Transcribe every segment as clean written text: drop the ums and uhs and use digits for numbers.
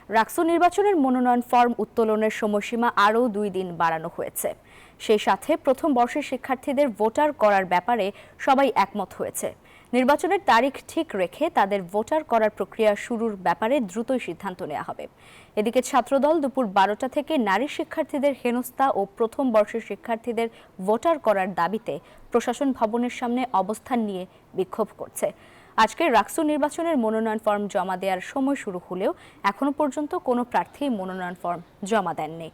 রাকসু নির্বাচনের মনোনয়ন ফর্ম উত্তোলনের সময়সীমা আরও 2 দিন বাড়ানো হয়েছে। সেই সাথে প্রথম বর্ষের শিক্ষার্থীদের ভোটার করার ব্যাপারে সবাই একমত হয়েছে। নির্বাচনের তারিখ ঠিক রেখে তাদের ভোটার করার প্রক্রিয়া শুরুর ব্যাপারে দ্রুতই সিদ্ধান্ত নেওয়া হবে। এদিকে ছাত্রদল দুপুর 12টা থেকে নারী শিক্ষার্থীদের হেনস্থা ও প্রথম বর্ষের শিক্ষার্থীদের ভোটার করার দাবিতে প্রশাসন ভবনের সামনে অবস্থান নিয়ে বিক্ষোভ করছে। আজকে রাকসু নির্বাচনের মনোনয়ন ফর্ম জমা দেওয়ার সময় শুরু হলেও এখনো পর্যন্ত কোনো প্রার্থী মনোনয়ন ফর্ম জমা দেননি।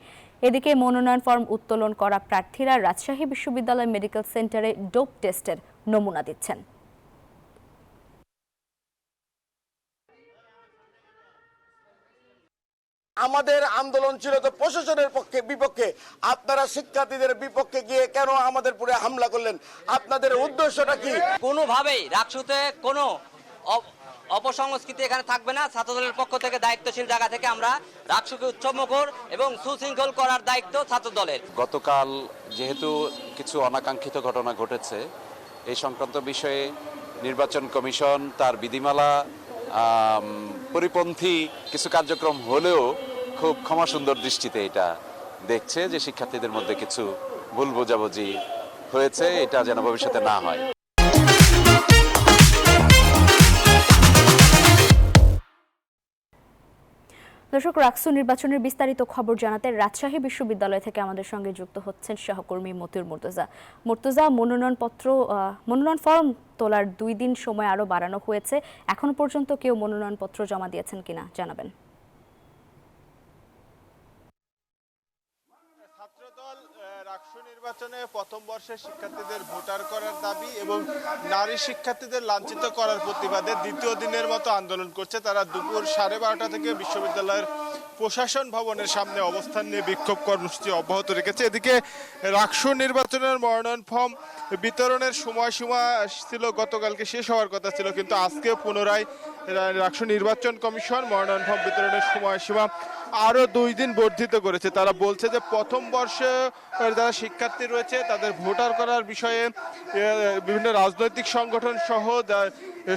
এদিকে মনোনয়ন ফর্ম উত্তোলন করা প্রার্থীরা রাজশাহী বিশ্ববিদ্যালয় মেডিকেল সেন্টারে ডোপ টেস্টের নমুনা দিচ্ছেন। আমাদের আন্দোলন ছিল তো প্রশাসনের বিপক্ষে, আপনারা শিক্ষার্থীদের বিপক্ষে গিয়ে কেন আমাদের পুরো হামলা করলেন? আপনাদের উদ্দেশ্যটা কি? কোনোভাবেই রাকসুতে কোনো অপসংস্কৃতি এখানে থাকবে না। ছাত্রদলের পক্ষ থেকে দায়িত্বশীল জায়গা থেকে আমরা রাকসুকে উচ্চমুখর এবং সুশৃঙ্খল করার দায়িত্ব ছাত্রদলের। গতকাল যেহেতু কিছু অনাকাঙ্ক্ষিত ঘটনা ঘটেছে, এই সংক্রান্ত বিষয়ে নির্বাচন কমিশন তার বিধিমালা পরিপন্থী কিছু কার্যক্রম হলেও খুব ক্ষমাসুন্দর দৃষ্টিতে এটা দেখছে যে শিক্ষার্থীদের মধ্যে কিছু ভুল বোঝাবুঝি হয়েছে, এটা যেন ভবিষ্যতে না হয়। দর্শক, রাকসু নির্বাচনের বিস্তারিত খবর জানাতে রাজশাহী বিশ্ববিদ্যালয় থেকে আমাদের সঙ্গে যুক্ত হচ্ছেন সহকর্মী মতিউর মুর্তজা। মুর্তজা, মনোনয়ন ফর্ম তোলার 2 দিন সময় আরও বাড়ানো হয়েছে। এখনো পর্যন্ত কেউ মনোনয়নপত্র জমা দিয়েছেন কিনা জানাবেন। ছাত্রদল রাকসু নির্বাচনে প্রথম বর্ষের শিক্ষার্থীদের ভোটার করার দাবি এবং নারী শিক্ষার্থীদের লাঞ্ছিত করার প্রতিবাদে দ্বিতীয় দিনের মতো আন্দোলন করছে। তারা দুপুর 12:30 থেকে বিশ্ববিদ্যালয়ের প্রশাসন ভবনের সামনে অবস্থান নিয়ে বিক্ষোভ কর্মসূচি অব্যাহত রেখেছে। এদিকে রাকসু নির্বাচনের মনোনয়ন ফর্ম বিতরণের সময়সীমা ছিল গতকালকে শেষ হওয়ার কথা ছিল, কিন্তু আজকে পুনরায় রাকসু নির্বাচন কমিশন মনোনয়ন ফর্ম বিতরণের সময়সীমা আরও 2 দিন বর্ধিত করেছে। তারা বলছে যে প্রথম বর্ষে যারা শিক্ষার্থী রয়েছে তাদের ভোটার করার বিষয়ে বিভিন্ন রাজনৈতিক সংগঠন সহ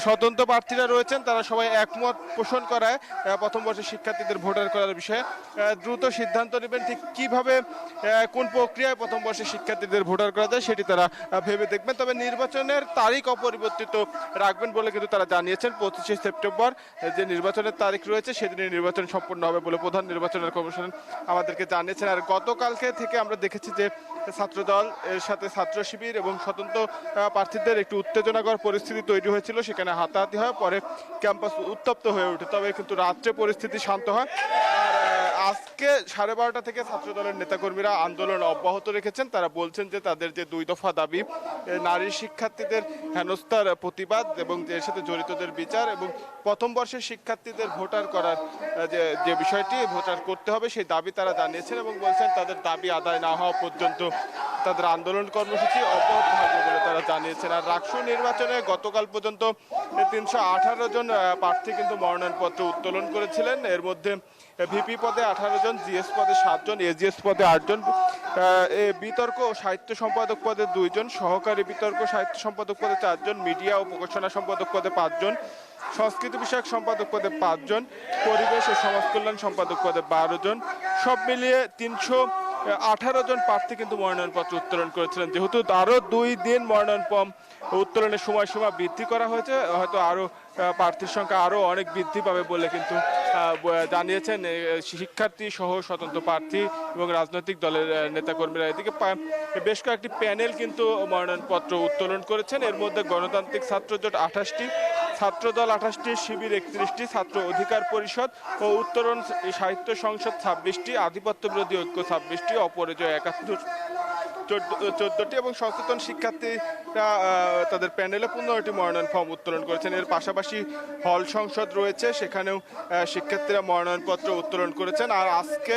স্বতন্ত্র প্রার্থীরা রয়েছেন, তারা সবাই একমত পোষণ করায় প্রথম বর্ষের শিক্ষার্থীদের ভোটার করার বিষয়ে দ্রুত সিদ্ধান্ত নেবেন। ঠিক কিভাবে কোন প্রক্রিয়ায় প্রথম বর্ষের শিক্ষার্থীদের ভোটার করা যায় সেটি তারা ভেবে দেখবেন। তবে নির্বাচনের তারিখ অপরিবর্তিত রাখবেন বলে কিন্তু তারা জানিয়েছেন। 25শে সেপ্টেম্বর যে নির্বাচনের তারিখ রয়েছে সেদিনে নির্বাচন সম্পন্ন হবে বলে প্রধান নির্বাচনের কমিশন আমাদেরকে জানিয়েছেন। আর গতকালকে থেকে আমরা দেখেছি যে ছাত্রদল এর সাথে ছাত্র শিবির এবং স্বতন্ত্র প্রার্থীদের একটু উত্তেজনাকর পরিস্থিতি তৈরি হয়েছিল, সেখানে হাতাহাতি হয়, পরে ক্যাম্পাস উত্তপ্ত হয়ে ওঠে। তবে কিন্তু রাত্রে পরিস্থিতি শান্ত হয়। আর আজকে 12:30 থেকে ছাত্রদলের নেতাকর্মীরা আন্দোলন অব্যাহত রেখেছেন। তারা বলছেন যে তাদের যে 2 দফা দাবি, নারী শিক্ষার্থীদের হেনস্থার প্রতিবাদ এবং এর সাথে জড়িতদের বিচার এবং প্রথম বর্ষের শিক্ষার্থীদের ভোটার করার যে বিষয়টি ভোটার করতে হবে সেই দাবি তারা জানিয়েছেন এবং বলছেন তাদের দাবি আদায় না হওয়া পর্যন্ত তাদের আন্দোলন কর্মসূচি অব্যাহত থাকবে বলে তারা জানিয়েছেন। আর রাকসু নির্বাচনে গতকাল পর্যন্ত 318 জন প্রার্থী কিন্তু মনোনয়নপত্র উত্তোলন করেছিলেন। এর মধ্যে ভিপি পদে 18 জন, জিএস পদে 7 জন, এজিএস পদে 8 জন, বিতর্ক ও সাহিত্য সম্পাদক পদে 2 জন, সহকারী বিতর্ক সাহিত্য সম্পাদক পদে 4 জন, মিডিয়া ও প্রকাশনা সম্পাদক পদে 5 জন, সংস্কৃতি বিষয়ক সম্পাদক পদে 5 জন, পরিবেশ ও সমাজ কল্যাণ সম্পাদক পদে 12 জন, সব মিলিয়ে 318 জন প্রার্থী কিন্তু মনোনয়নপত্র উত্তোলন করেছিলেন। যেহেতু আরও 2 দিন মনোনয়ন ফর্ম উত্তোলনের সময়সীমা বৃদ্ধি করা হয়েছে, হয়তো আরও প্রার্থীর সংখ্যা আরও অনেক বৃদ্ধি পাবে বলে কিন্তু জানিয়েছেন শিক্ষার্থী সহ স্বতন্ত্র প্রার্থী এবং রাজনৈতিক দলের নেতাকর্মীরা। এদিকে বেশ কয়েকটি প্যানেল কিন্তু মনোনয়নপত্র উত্তোলন করেছেন। এর মধ্যে গণতান্ত্রিক ছাত্রজোট 28টি, ছাত্রদল 28টি, শিবির 31টি, ছাত্র অধিকার পরিষদ ও উত্তরণ সাহিত্য সংসদ 26টি, আধিপত্য বিরোধী ঐক্য 26টি, অপরাজয় 14টি এবং সচেতন শিক্ষার্থীরা তাদের প্যানেলে 15টি মনোনয়ন ফর্ম উত্তোলন করেছেন। এর পাশাপাশি হল সংসদ রয়েছে, সেখানেও শিক্ষার্থীরা মনোনয়নপত্র উত্তোলন করেছেন। আর আজকে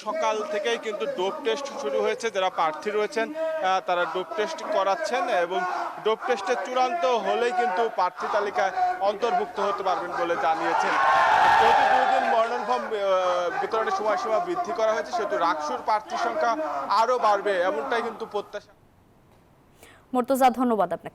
সকাল থেকেই কিন্তু ডোপ টেস্ট শুরু হয়েছে। যারা প্রার্থী রয়েছেন তারা ডোপ টেস্ট করাচ্ছেন এবং ডোপ টেস্টে চূড়ান্ত হলেই কিন্তু প্রার্থী তালিকায় অন্তর্ভুক্ত হতে পারবেন বলে জানিয়েছেন। প্রতি 2 দিন মনোনয়ন ফর্ম বিতরণের সময়সীমা বৃদ্ধি করা হয়েছে, সেহেতু রাকসুর প্রার্থীর সংখ্যা আরও বাড়বে এমনটাই কিন্তু প্রত্যাশা। মুর্তজা, ধন্যবাদ আপনাকে।